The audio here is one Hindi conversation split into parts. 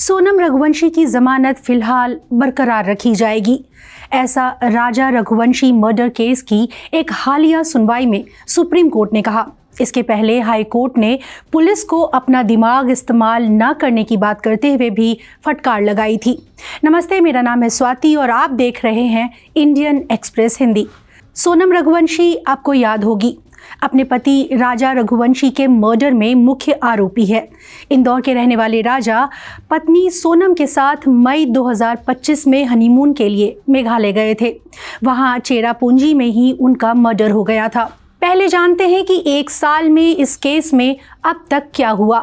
सोनम रघुवंशी की जमानत फिलहाल बरकरार रखी जाएगी। ऐसा राजा रघुवंशी मर्डर केस की एक हालिया सुनवाई में सुप्रीम कोर्ट ने कहा। इसके पहले हाई कोर्ट ने पुलिस को अपना दिमाग इस्तेमाल न करने की बात करते हुए भी फटकार लगाई थी। नमस्ते, मेरा नाम है स्वाति और आप देख रहे हैं इंडियन एक्सप्रेस हिंदी। सोनम रघुवंशी आपको याद होगी, अपने पति राजा रघुवंशी के मर्डर में मुख्य आरोपी है। इंदौर के रहने वाले राजा पत्नी सोनम के साथ मई 2025 में हनीमून के लिए मेघालय गए थे। वहां चेरापूंजी में ही उनका मर्डर हो गया था। पहले जानते हैं कि एक साल में इस केस में अब तक क्या हुआ।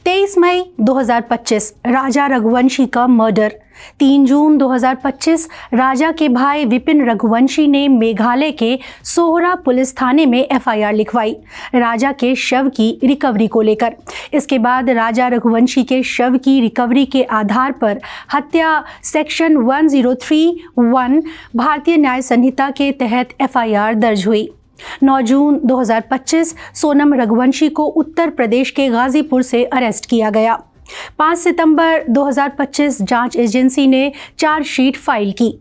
23 मई 2025 राजा रघुवंशी का मर्डर। 3 जून 2025 राजा के भाई विपिन रघुवंशी ने मेघालय के सोहरा पुलिस थाने में एफआईआर लिखवाई राजा के शव की रिकवरी को लेकर। इसके बाद राजा रघुवंशी के शव की रिकवरी के आधार पर हत्या सेक्शन 1031 भारतीय न्याय संहिता के तहत एफआईआर दर्ज हुई। 9 जून 2025 सोनम रघुवंशी को उत्तर प्रदेश के गाजीपुर से अरेस्ट किया गया। 5 सितंबर 2025 जांच एजेंसी ने चार्जशीट फाइल की।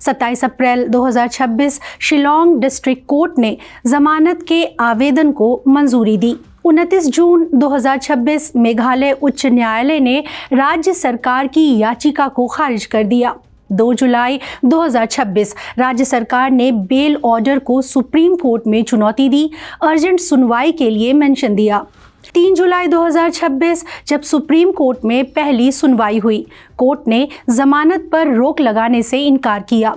27 अप्रैल 2026 शिलोंग डिस्ट्रिक्ट कोर्ट ने जमानत के आवेदन को मंजूरी दी। 29 जून 2026 मेघालय उच्च न्यायालय ने राज्य सरकार की याचिका को खारिज कर दिया। 2 जुलाई 2026 राज्य सरकार ने बेल ऑर्डर को सुप्रीम कोर्ट में चुनौती दी, अर्जेंट सुनवाई के लिए मेंशन दिया। 3 जुलाई 2026 जब सुप्रीम कोर्ट में पहली सुनवाई हुई, कोर्ट ने जमानत पर रोक लगाने से इनकार किया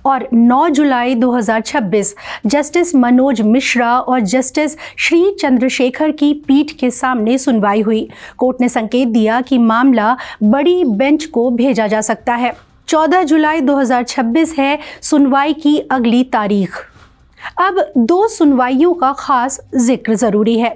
और 9 जुलाई 2026 जस्टिस मनोज मिश्रा और जस्टिस श्री चंद्रशेखर की पीठ के सामने सुनवाई हुई। कोर्ट ने संकेत दिया कि मामला बड़ी बेंच को भेजा जा सकता है। 14 जुलाई 2026 है सुनवाई की अगली तारीख। अब 2 सुनवाइयों का खास जिक्र जरूरी है।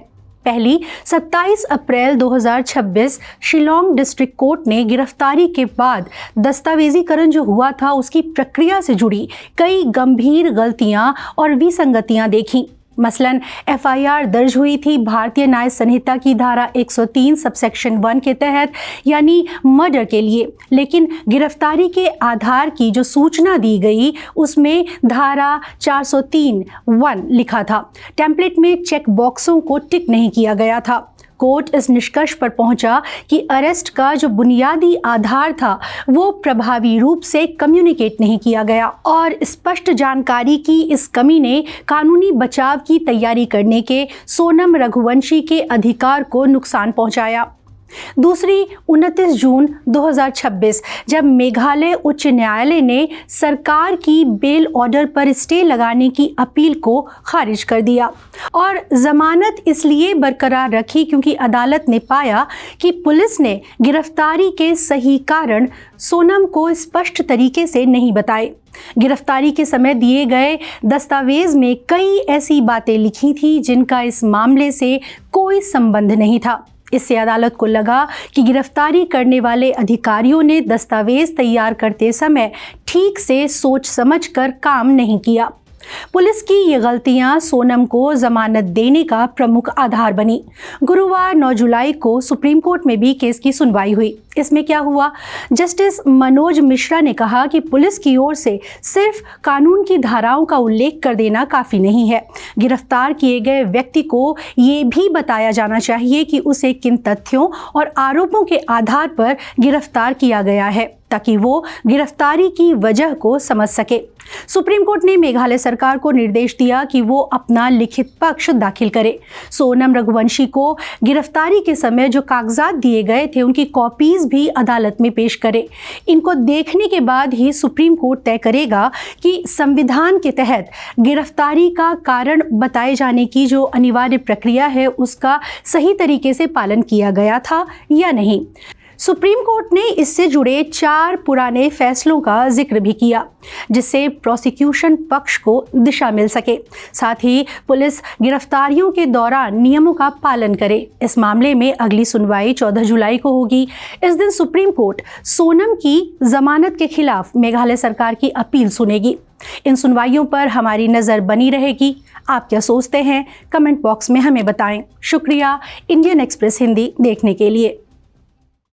पहली 27 अप्रैल 2026 शिलोंग डिस्ट्रिक्ट कोर्ट ने गिरफ्तारी के बाद दस्तावेजीकरण जो हुआ था उसकी प्रक्रिया से जुड़ी कई गंभीर गलतियां और विसंगतियां देखी। मसलन एफआईआर दर्ज हुई थी भारतीय न्याय संहिता की धारा 103 सबसेक्शन 1 के तहत, यानी मर्डर के लिए, लेकिन गिरफ्तारी के आधार की जो सूचना दी गई उसमें धारा 403(1) लिखा था। टेम्पलेट में चेक बॉक्सों को टिक नहीं किया गया था। कोर्ट इस निष्कर्ष पर पहुंचा कि अरेस्ट का जो बुनियादी आधार था वो प्रभावी रूप से कम्युनिकेट नहीं किया गया और स्पष्ट जानकारी की इस कमी ने कानूनी बचाव की तैयारी करने के सोनम रघुवंशी के अधिकार को नुकसान पहुंचाया। दूसरी 29 जून 2026 जब मेघालय उच्च न्यायालय ने सरकार की बेल ऑर्डर पर स्टे लगाने की अपील को खारिज कर दिया और जमानत इसलिए बरकरार रखी क्योंकि अदालत ने पाया कि पुलिस ने गिरफ्तारी के सही कारण सोनम को स्पष्ट तरीके से नहीं बताए। गिरफ्तारी के समय दिए गए दस्तावेज में कई ऐसी बातें लिखी थी जिनका इस मामले से कोई संबंध नहीं था। इससे अदालत को लगा कि गिरफ्तारी करने वाले अधिकारियों ने दस्तावेज तैयार करते समय ठीक से सोच समझकर काम नहीं किया। पुलिस की ये गलतियां सोनम को जमानत देने का प्रमुख आधार बनी। गुरुवार 9 जुलाई को सुप्रीम कोर्ट में भी केस की सुनवाई हुई। इसमें क्या हुआ? जस्टिस मनोज मिश्रा ने कहा कि पुलिस की ओर से सिर्फ कानून की धाराओं का उल्लेख कर देना काफ़ी नहीं है। गिरफ्तार किए गए व्यक्ति को ये भी बताया जाना चाहिए कि उसे किन तथ्यों और आरोपों के आधार पर गिरफ्तार किया गया है ताकि वो गिरफ्तारी की वजह को समझ सके। सुप्रीम कोर्ट ने मेघालय सरकार को निर्देश दिया कि वो अपना लिखित पक्ष दाखिल करे। सोनम रघुवंशी को गिरफ्तारी के समय जो कागजात दिए गए थे उनकी कॉपीज भी अदालत में पेश करे। इनको देखने के बाद ही सुप्रीम कोर्ट तय करेगा कि संविधान के तहत गिरफ्तारी का कारण बताए जाने की जो अनिवार्य प्रक्रिया है उसका सही तरीके से पालन किया गया था या नहीं। सुप्रीम कोर्ट ने इससे जुड़े 4 पुराने फैसलों का जिक्र भी किया जिससे प्रोसिक्यूशन पक्ष को दिशा मिल सके। साथ ही पुलिस गिरफ्तारियों के दौरान नियमों का पालन करे। इस मामले में अगली सुनवाई 14 जुलाई को होगी। इस दिन सुप्रीम कोर्ट सोनम की जमानत के खिलाफ मेघालय सरकार की अपील सुनेगी। इन सुनवाइयों पर हमारी नज़र बनी रहेगी। आप क्या सोचते हैं? कमेंट बॉक्स में हमें बताएं। शुक्रिया इंडियन एक्सप्रेस हिंदी देखने के लिए।